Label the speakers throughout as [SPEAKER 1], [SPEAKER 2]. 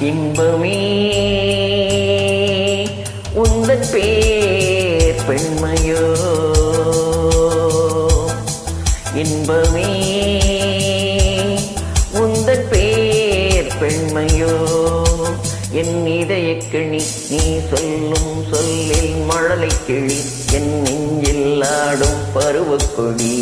[SPEAKER 1] இன்பமே உந்தன் பேர் பெண்மையோ, இன்பமே உந்தன் பேர் பெண்மையோ, என் இதயக்கிளி நீ சொல்லும் சொல்லில் மழலை கிளி, என் நெஞ்சில் ஆடும் பருவக்கொடி.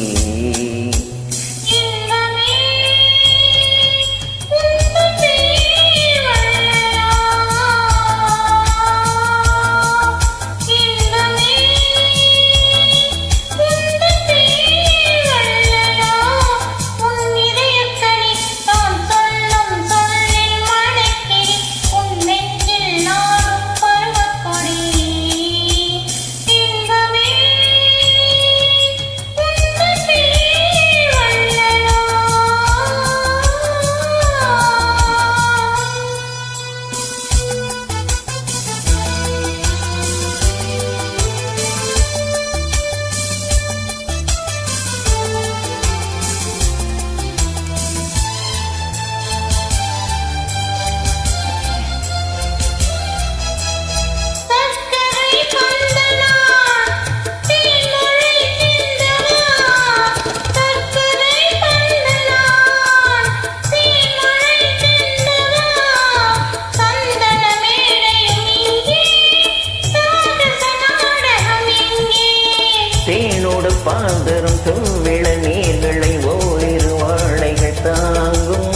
[SPEAKER 1] தேனோடு பாந்தரும் செவ்விள நீர்களை ஓரிரு வாழைகள் தாங்கும்,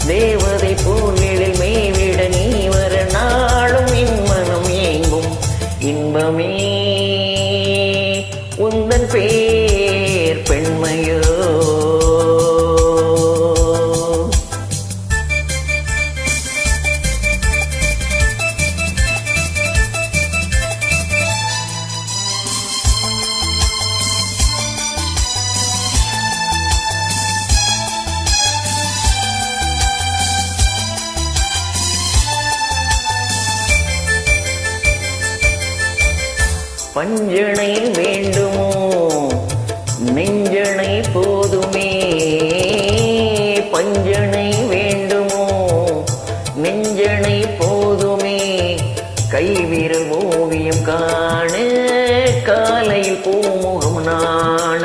[SPEAKER 1] தேவதை பூநிலில் மேவிட நீ வர நாளும் என் மனம் ஏங்கும். இன்பமே உந்தன் பேர் பெண்மையோ, பஞ்சனை வேண்டுமோ நெஞ்சனை போதுமே, பஞ்சனை வேண்டுமோ நெஞ்சனை போதுமே, கைவிரல் ஓவியம் காண காலையில் பூமுகம் நாண,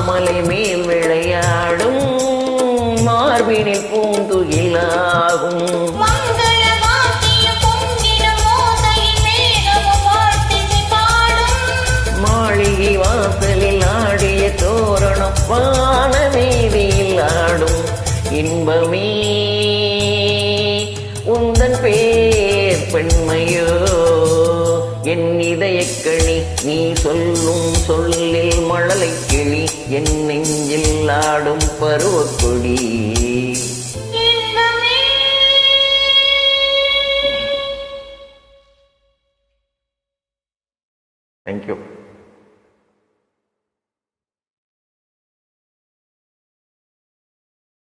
[SPEAKER 1] மலை மேல் விளையாடும் மார்பினில் பூந்துகிலாகும், மாளிகை வாசலில் ஆடிய தோரணம் வான வீதியில் ஆடும். இன்பமே உந்தன் பேர் பெண்மையோ, என் இதயக்கிளி நீ சொல்லும் சொல்லில் மழலை கிளி, என் நெஞ்சில் ஆடும் பருவக்கொடி. Thank you.